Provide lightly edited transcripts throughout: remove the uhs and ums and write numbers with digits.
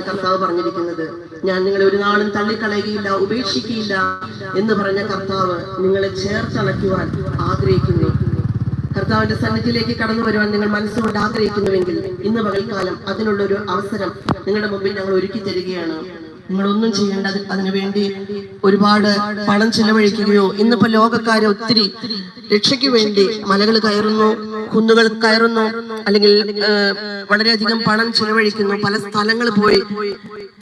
കർത്താവ് പറഞ്ഞിരിക്കുന്നത്. ഞാൻ നിങ്ങളെ ഒരു നാളും തള്ളിക്കളയുകയില്ല, ഉപേക്ഷിക്കുകയില്ല എന്ന് പറഞ്ഞ കർത്താവ് നിങ്ങളെ ചേർത്തണയ്ക്കുവാൻ ആഗ്രഹിക്കുന്നു. കർത്താവിന്റെ സന്നിധിയിലേക്ക് കടന്നു വരുവാൻ നിങ്ങൾ മനസ്സുകൊണ്ട് ആഗ്രഹിക്കുന്നുവെങ്കിൽ ഇന്ന് പകൽക്കാലം അതിനുള്ളൊരു അവസരം നിങ്ങളുടെ മുമ്പിൽ ഞങ്ങൾ ഒരുക്കി തരികയാണ്. നിങ്ങളൊന്നും ചെയ്യേണ്ട അതിനുവേണ്ടി ഒരുപാട് പണം ചെലവഴിക്കുകയോ, ഇന്നിപ്പോ ലോകക്കാരെ ഒത്തിരി രക്ഷയ്ക്ക് വേണ്ടി മലകൾ കയറുന്നു, കുന്നുകൾ കയറുന്നു, അല്ലെങ്കിൽ വളരെയധികം പണം ചെലവഴിക്കുന്നു, പല സ്ഥലങ്ങളിൽ പോയി,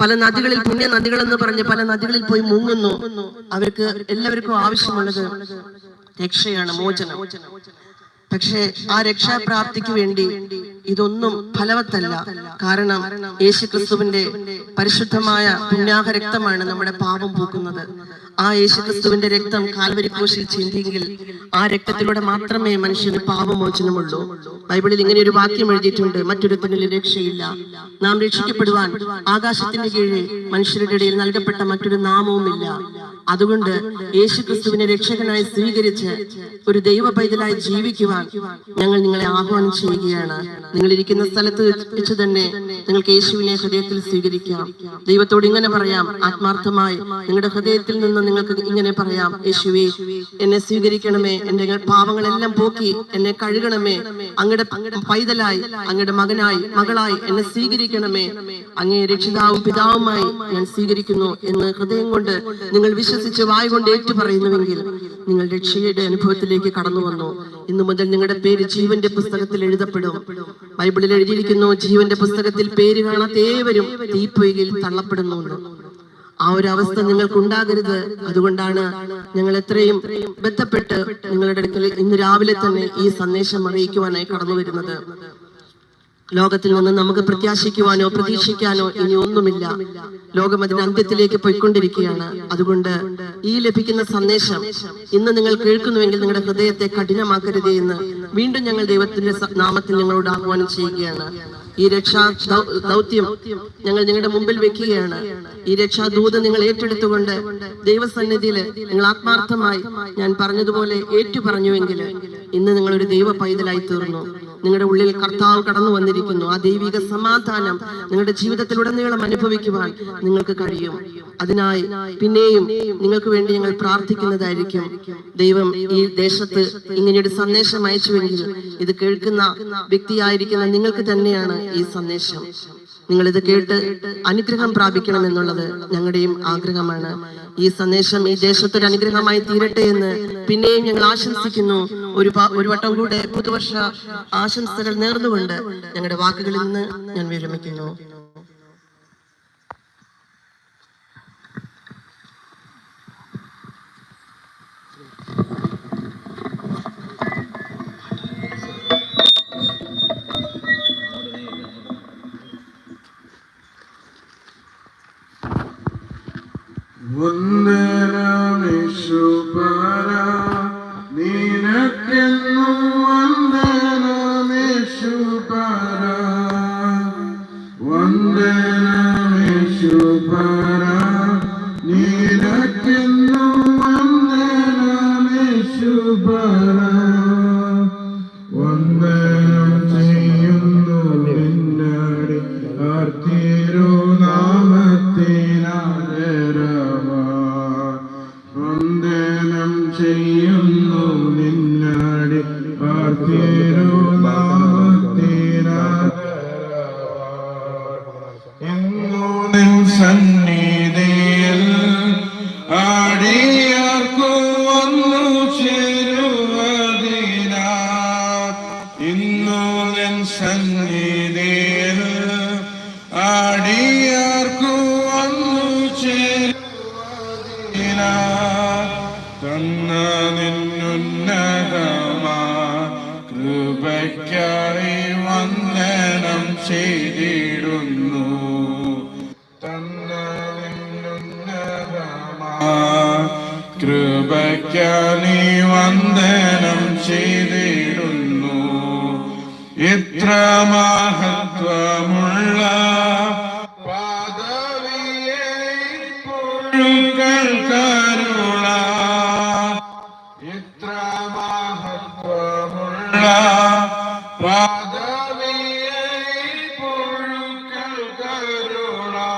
പല നദികളിൽ, പുണ്യ നദികൾ എന്ന് പറഞ്ഞ് പല നദികളിൽ പോയി മുങ്ങുന്നു. അവർക്ക് എല്ലാവർക്കും ആവശ്യമുള്ളത് രക്ഷയാണ്, മോചനം. പക്ഷേ ആ രക്ഷാപ്രാപ്തിക്ക് വേണ്ടി ഇതൊന്നും ഫലവത്തല്ല. കാരണം യേശുക്രിസ്തുവിന്റെ പരിശുദ്ധമായ പുണ്യാഹ രക്തമാണ് നമ്മുടെ പാപം പോക്കുന്നത്. ആ യേശുക്രിസ്തുവിന്റെ രക്തം കാൽവരി ക്രൂശിൽ ചിന്തിയെങ്കിൽ ആ രക്തത്തിലൂടെ മാത്രമേ മനുഷ്യന് പാപമോചനമുള്ളൂ. ബൈബിളിൽ ഇങ്ങനെ ഒരു വാക്യം എഴുതിയിട്ടുണ്ട്, മറ്റൊരുത്തനിൽ രക്ഷയില്ല. നാം രക്ഷിക്കപ്പെടുവാൻ ആകാശത്തിന്റെ കീഴിൽ മനുഷ്യരുടെ ഇടയിൽ നൽകപ്പെട്ട മറ്റൊരു നാമവുമില്ല. അതുകൊണ്ട് യേശുക്രിസ്തുവിനെ രക്ഷകനായി സ്വീകരിച്ച് ഒരു ദൈവ പൈതലായി ജീവിക്കുവാൻ ഞങ്ങൾ നിങ്ങളെ ആഹ്വാനം ചെയ്യുകയാണ്. നിങ്ങൾ ഇരിക്കുന്ന സ്ഥലത്ത് വെച്ച് തന്നെ നിങ്ങൾക്ക് യേശുവിനെ ഹൃദയത്തിൽ സ്വീകരിക്കാം. ദൈവത്തോട് ഇങ്ങനെ പറയാം, ആത്മാർത്ഥമായി നിങ്ങളുടെ ഹൃദയത്തിൽ നിന്ന് നിങ്ങൾക്ക് ഇങ്ങനെ പറയാം, യേശുവേ, എന്നെ സ്വീകരിക്കണമേ, എന്റെ പാപങ്ങളെല്ലാം പോക്കി എന്നെ കഴുകണമേ, അങ്ങയുടെ പൈതലായി, അങ്ങയുടെ മകനായി, മകളായി എന്നെ സ്വീകരിക്കണമേ, അങ്ങേ രക്ഷിതാവും പിതാവുമായി ഞാൻ സ്വീകരിക്കുന്നു എന്ന് ഹൃദയം കൊണ്ട് നിങ്ങൾ വിശ്വസിച്ച് വായ് കൊണ്ട് ഏറ്റു പറയുന്നുവെങ്കിൽ നിങ്ങൾ രക്ഷയുടെ അനുഭവത്തിലേക്ക് കടന്നു വന്നു. ഇന്നു മുതൽ നിങ്ങളുടെ പേര് ജീവന്റെ പുസ്തകത്തിൽ എഴുതപ്പെടും. ബൈബിളിൽ എഴുതിയിരിക്കുന്നു, ജീവന്റെ പുസ്തകത്തിൽ പേര് കാണാത്ത ഏവരും തീപ്പൊയ്കയിൽ തള്ളപ്പെടുന്നു. ആ ഒരു അവസ്ഥ നിങ്ങൾക്ക് ഉണ്ടാകരുത്. അതുകൊണ്ടാണ് ഞങ്ങൾ എത്രയും ബന്ധപ്പെട്ട് നിങ്ങളുടെ അടുക്കൽ ഇന്ന് രാവിലെ തന്നെ ഈ സന്ദേശം അറിയിക്കുവാനായി കടന്നു വരുന്നത്. ലോകത്തിൽ നിന്ന് നമുക്ക് പ്രത്യാശിക്കുവാനോ പ്രതീക്ഷിക്കാനോ ഇനി ഒന്നുമില്ല. ലോകം അതിന്റെ അന്ത്യത്തിലേക്ക് പോയിക്കൊണ്ടിരിക്കുകയാണ്. അതുകൊണ്ട് ഈ ലഭിക്കുന്ന സന്ദേശം ഇന്ന് നിങ്ങൾ കേൾക്കുന്നുവെങ്കിൽ നിങ്ങളുടെ ഹൃദയത്തെ കഠിനമാക്കരുതേ എന്ന് വീണ്ടും ഞങ്ങൾ ദൈവത്തിന്റെ നാമത്തിൽ ഞങ്ങളോട് ആഹ്വാനം ചെയ്യുകയാണ്. ഈ രക്ഷാ ദൗത്യം ഞങ്ങൾ നിങ്ങളുടെ മുമ്പിൽ വെക്കുകയാണ്. ഈ രക്ഷാദൂത് നിങ്ങൾ ഏറ്റെടുത്തുകൊണ്ട് ദൈവസന്നിധിയിൽ നിങ്ങൾ ആത്മാർത്ഥമായി ഞാൻ പറഞ്ഞതുപോലെ ഏറ്റു പറഞ്ഞുവെങ്കിൽ ഇന്ന് നിങ്ങളൊരു ദൈവ പൈതലായി തീർന്നു. നിങ്ങളുടെ ഉള്ളിൽ കർത്താവ് കടന്നു വന്നിരിക്കുന്നു. ആ ദൈവിക സമാധാനം നിങ്ങളുടെ ജീവിതത്തിലുടനീളം അനുഭവിക്കുവാൻ നിങ്ങൾക്ക് കഴിയും. അതിനായി പിന്നെയും നിങ്ങൾക്ക് വേണ്ടി ഞങ്ങൾ പ്രാർത്ഥിക്കുന്നതായിരിക്കും. ദൈവം ഈ ദേശത്ത് ഇങ്ങനെയൊരു സന്ദേശം അയച്ചുവെങ്കിൽ ഇത് കേൾക്കുന്ന വ്യക്തിയായിരിക്കുന്ന നിങ്ങൾക്ക് തന്നെയാണ് ഈ സന്ദേശം. നിങ്ങൾ ഇത് കേട്ട് അനുഗ്രഹം പ്രാപിക്കണം എന്നുള്ളത് ഞങ്ങളുടെയും ആഗ്രഹമാണ്. ഈ സന്ദേശം ഈ ദേശത്തൊരു അനുഗ്രഹമായി തീരട്ടെ എന്ന് പിന്നെയും ഞങ്ങൾ ആശംസിക്കുന്നു. ഒരു വട്ടം കൂടെ പുതുവർഷ ആശംസകൾ നേർന്നുകൊണ്ട് ഞങ്ങളുടെ വാക്കുകളിൽ നിന്ന് ഞാൻ വിരമിക്കുന്നു. വന്ദനമേശുപരാ, നിനക്കെന്നും വന്ദനമേശുപരാ, വന്ദനമേശുപരാ, നിനക്കെന്നും വന്ദനമേശുപരാ, വന്ദനം ചെയ്യുന്നു നിന്നടി തിരുനാമത്തിനാദരവാ, വന്ദനം ചെയ്യുന്നു നിന്നടി തിരുനാമത്തിനാദരവാ. എന്നു നിൻ സന്നിധിയിൽ ആടിയാർക്കു വന്നു ചേരുവതിനാ, ഇന്നു നിൻ സന്നിധിയിൽ ആടിയാർക്കു വന്നു ചേരുവതിനാ, തന്ന നിന്നുന്നതമാ കൃപയ്ക്കായി വന്ദനം ചെയ്തിടുന്നു, തന്ന നിന്നുന്നതമാ കൃപയ്ക്കായി വന്ദനം ചെയ്തിടുന്നു. ഇത്ര മഹത്വമുള്ള